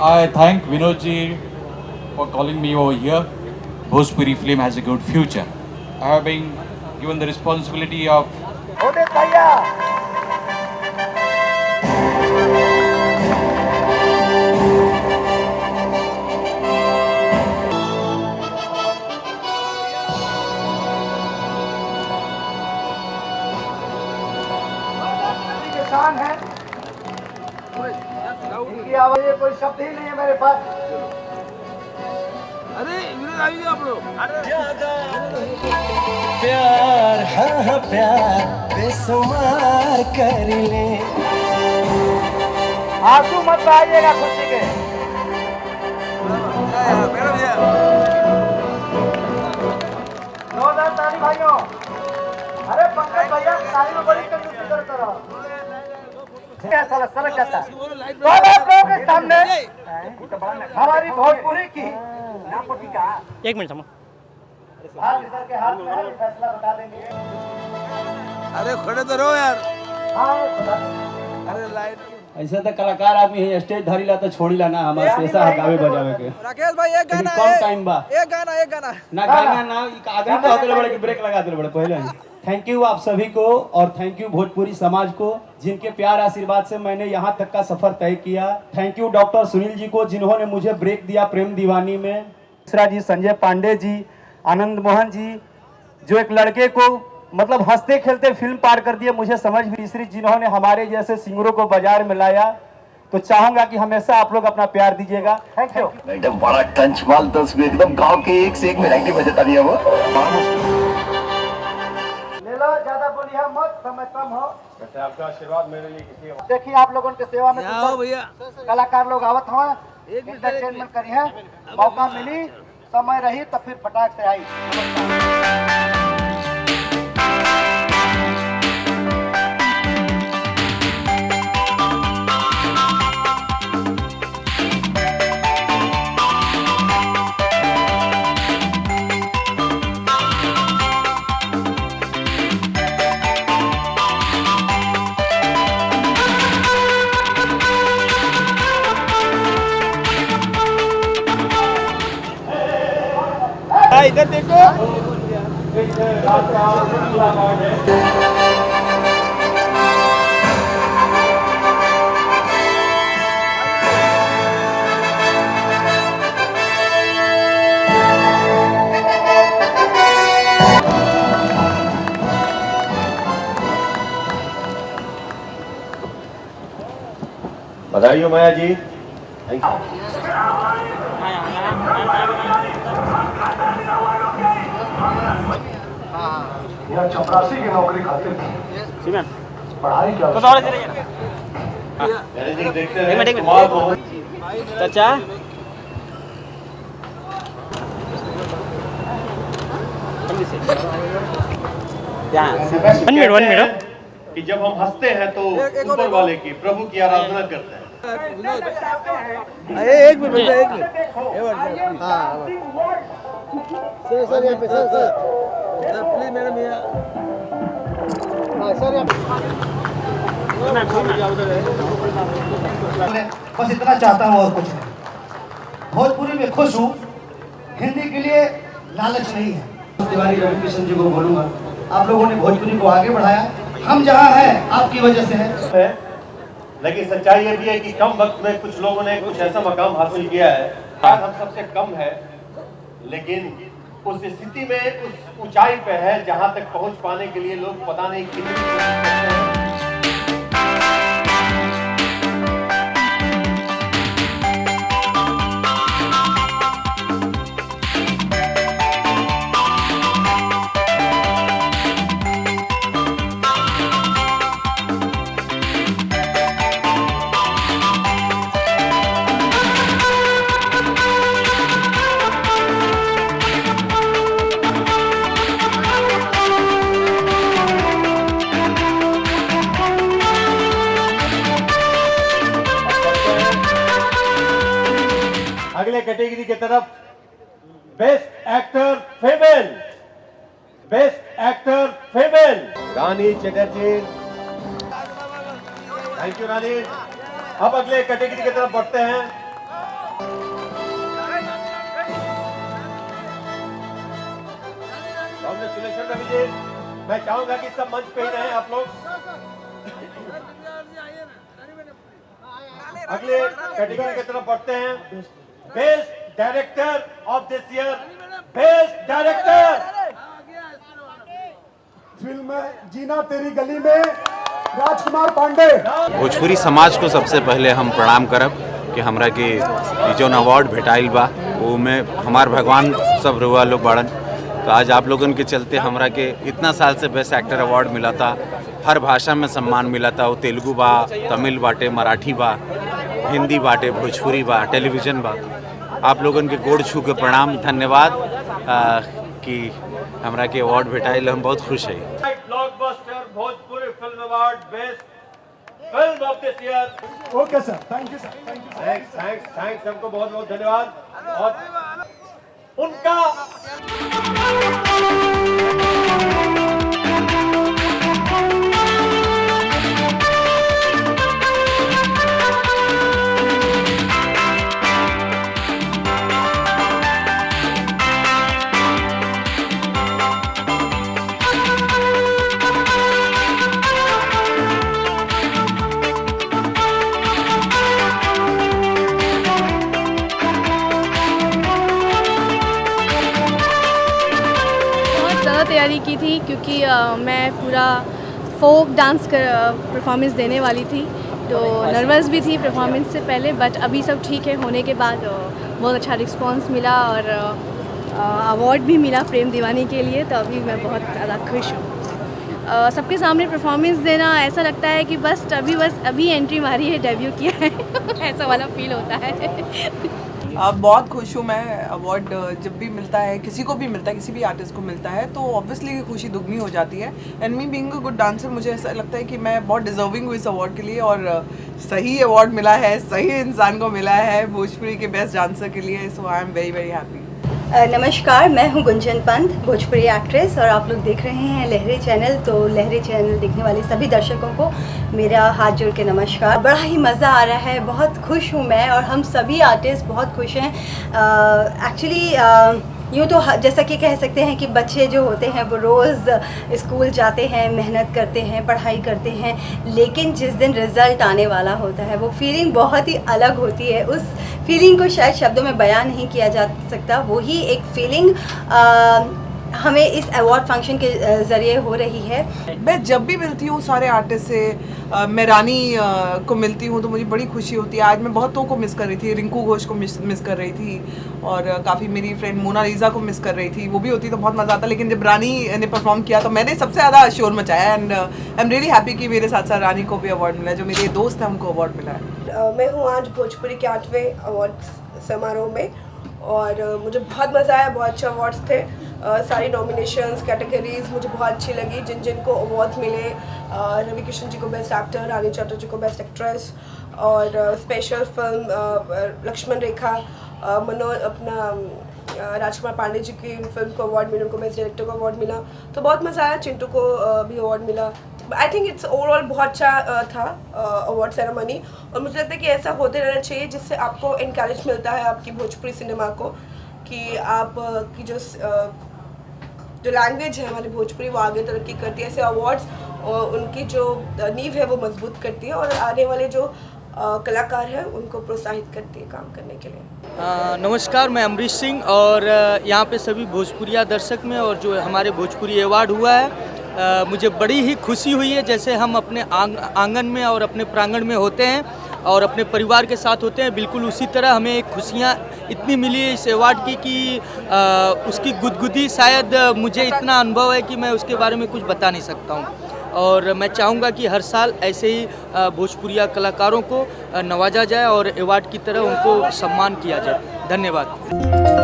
I thank Vinodji for calling me over here. Bhojpuri film has a good future. I have been given the responsibility of किसान है, इनकी आवाज कोई शब्द ही नहीं है मेरे पास। अरे विनोद आ गए आप लोग। प्यार हाँ प्यार बेसुमार कर ले। आंसू मत आइएगा खुशी के। जोरदार ताली भाइयों। अरे पंकज भैया ताली में बड़ी कंजूसी करते रहो। साला सड़क जाता है। तो आप लोगों के सामने हमारी भोजपुरी की नापोटी का एक मिनट समझ सर के हाथ में है, फैसला बता देंगे। अरे खड़े तो रहो यार। हाँ खुदा। अरे लाइट ऐसा तो कलाकार आदमी है, स्टेज धरी ला तो छोड़ी ला ना, हमारे पैसा हकावे बजावे के। राकेश भाई एक गाना कम है, टाइम बा एक गाना ना गाना ना आगे तो होते बड़े कि ब्रेक लगा दे बड़े पहले ही। थैंक यू आप सभी को और थैंक यू भोजपुरी समाज को जिनके प्यार आशीर्वाद से मैंने यहाँ तक का सफर तय किया। Thank you doctor Sunil ji को जिन्होंने मुझे ब्रेक दिया प्रेम दीवानी में। मिश्रा जी, संजय पांडे जी, आनंद मोहन जी जो एक लड़के को मतलब हंसते खेलते फिल्म पार कर दिए, मुझे समझ भी तीसरी जिन्होंने हमारे जैसे सिंगरों को बाजार में लाया। तो चाहूंगा कि हमेशा आप लोग अपना प्यार दीजिएगा। थैंक यू मैडम, बड़ा टंच माल तस्वीर एकदम गांव के एक से एक वैरायटी बजाता दिया वो। ले लो, ज्यादा बोलिए मत, समय कम हो। वैसे आपका आशीर्वाद मेरे लिए किसी और देखिए आप लोगों के सेवा में आओ भैया। कलाकार लोग आवत हुआ एंटरटेनमेंट करी है। मौका मिली समय रही तो फिर फटाक से आई। इधर देखो। बधाई हो माया जी। Thank you. यह चपरासी की नौकरी खातिर थी। पढ़ाई क्या देखते हैं कमाल बहुत। चाचा वन मिनट कि जब हम हंसते हैं तो ऊपर वाले की प्रभु की आराधना करते हैं। एक मिनट बेटा, एक मिनट। हाँ सर यहाँ पे सर प्लीज मैडम यहाँ। सर बस इतना चाहता हूँ और कुछ नहीं। भोजपुरी में खुश हूँ, हिंदी के लिए लालच नहीं है। तिवारी रवि किशन जी को बोलूँगा, आप लोगों ने भोजपुरी को आगे बढ़ाया। हम जहाँ हैं आपकी वजह से है। लेकिन सच्चाई ये भी है कि कम वक्त में कुछ लोगों ने कुछ ऐसा मकाम हासिल किया है शायद हम सबसे कम है, लेकिन उस स्थिति में उस ऊंचाई पे है जहां तक पहुंच पाने के लिए लोग पता नहीं कितनी कोशिश करते हैं। अगले कैटेगरी की तरफ best actor female, best actor female Rani Chatterjee. Thank you Rani. अब अगले कैटेगरी की तरफ बढ़ते हैं। कॉन्ग्रेचुलेशन रवि जी। मैं चाहूंगा कि सब मंच पे ही रहें आप लोग। अगले कैटेगरी की तरफ बढ़ते हैं। Best director of this year, best director film Jeena Teri Gali में राजकुमार पांडे। भोजपुरी समाज को सबसे पहले हम प्रणाम करब कि हमरा के जौन अवार्ड भेटाइल बा वो में हमार भगवान सब रुआ लोग बड़न। तो आज आप लोगन के चलते हमरा के इतना साल से बेस्ट एक्टर अवार्ड मिला था, हर भाषा में सम्मान मिला था। वो तेलुगु बा, तमिल बाटे, मराठी बा, हिंदी बाटे, भोजपुरी बा, टेलीविज़न बा। आप लोगन के गोड़ छू के प्रणाम, धन्यवाद कि हमरा के अवार्ड भेटाइल, हम बहुत खुश हैं। Blockbuster Bhojpuri film award best film of this year. Okay sir, thank you sir, thank you. Thanks सबको बहुत बहुत धन्यवाद। और उनका तैयारी की थी क्योंकि मैं पूरा फोक डांस परफॉर्मेंस देने वाली थी, तो नर्वस भी थी परफॉर्मेंस से पहले, बट अभी सब ठीक है। होने के बाद बहुत अच्छा रिस्पांस मिला और अवार्ड भी मिला प्रेम दीवानी के लिए, तो अभी मैं बहुत ज़्यादा खुश हूँ। सबके सामने परफॉर्मेंस देना ऐसा लगता है कि बस अभी एंट्री मारी है, डेब्यू किया है ऐसा वाला फील होता है। बहुत खुश हूँ मैं। अवार्ड जब भी मिलता है, किसी को भी मिलता है, किसी भी आर्टिस्ट को मिलता है, तो ऑब्वियसली खुशी दुगनी हो जाती है। And me being a good dancer, मुझे ऐसा लगता है कि मैं बहुत डिजर्विंग हूँ इस अवार्ड के लिए, और सही अवार्ड मिला है, सही इंसान को मिला है भोजपुरी के बेस्ट डांसर के लिए। So I am very very happy. नमस्कार, मैं हूं गुंजन पंत, भोजपुरी एक्ट्रेस, और आप लोग देख रहे हैं लहरे चैनल। तो लहरे चैनल देखने वाले सभी दर्शकों को मेरा हाथ जोड़ के नमस्कार। बड़ा ही मज़ा आ रहा है, बहुत खुश हूं मैं, और हम सभी आर्टिस्ट बहुत खुश हैं। एक्चुअली यूँ तो जैसा कि कह सकते हैं कि बच्चे जो होते हैं वो रोज़ स्कूल जाते हैं, मेहनत करते हैं, पढ़ाई करते हैं, लेकिन जिस दिन रिज़ल्ट आने वाला होता है वो फीलिंग बहुत ही अलग होती है। उस फीलिंग को शायद शब्दों में बयान नहीं किया जा सकता। वही एक फीलिंग हमें इस अवार्ड फंक्शन के ज़रिए हो रही है। मैं जब भी मिलती हूँ सारे आर्टिस्ट से, मैं रानी को मिलती हूँ तो मुझे बड़ी खुशी होती है। आज मैं बहुतों को मिस कर रही थी, रिंकू घोष को मिस कर रही थी, और काफ़ी मेरी फ्रेंड मोनालिसा को मिस कर रही थी। वो भी होती तो बहुत मज़ा आता, लेकिन जब रानी ने परफॉर्म किया तो मैंने सबसे ज़्यादा शोर मचाया। And I am really happy कि मेरे साथ साथ रानी को भी अवार्ड मिला है, जो मेरे दोस्त हैं उनको अवार्ड मिला है। मैं हूँ आज भोजपुरी के 8वें अवार्ड समारोह में, और मुझे बहुत मज़ा आया। बहुत अच्छे अवार्ड्स थे, सारी नॉमिनेशंस कैटेगरीज मुझे बहुत अच्छी लगी। जिन जिन को अवार्ड्स मिले, रवि किशन जी को बेस्ट एक्टर, रानी चटर्जी को बेस्ट एक्ट्रेस, और स्पेशल फिल्म लक्ष्मण रेखा राजकुमार पांडे जी की फिल्म को अवार्ड मिला, उनको बेस्ट डायरेक्टर को अवार्ड मिला। तो बहुत मज़ा आया। चिंटू को भी अवार्ड मिला। आई थिंक इट्स ओवरऑल बहुत अच्छा था अवार्ड सेरेमनी, और मुझे लगता है कि ऐसा होते रहना चाहिए, जिससे आपको इनकरेज मिलता है आपकी भोजपुरी सिनेमा को, कि आप की जो लैंग्वेज है हमारी भोजपुरी वो आगे तरक्की करती है। ऐसे अवार्ड्स उनकी जो नींव है वो मजबूत करती है, और आने वाले जो कलाकार हैं उनको प्रोत्साहित करती है काम करने के लिए। नमस्कार, मैं अमरीश सिंह, और यहाँ पे सभी भोजपुरिया दर्शक में, और जो हमारे भोजपुरी अवार्ड हुआ है, मुझे बड़ी ही खुशी हुई है। जैसे हम अपने आंगन में और अपने प्रांगण में होते हैं और अपने परिवार के साथ होते हैं, बिल्कुल उसी तरह हमें एक खुशियाँ इतनी मिली है इस अवार्ड की कि उसकी गुदगुदी शायद मुझे इतना अनुभव है कि मैं उसके बारे में कुछ बता नहीं सकता हूँ। और मैं चाहूँगा कि हर साल ऐसे ही भोजपुरिया कलाकारों को नवाजा जाए और अवार्ड की तरह उनको सम्मान किया जाए। धन्यवाद।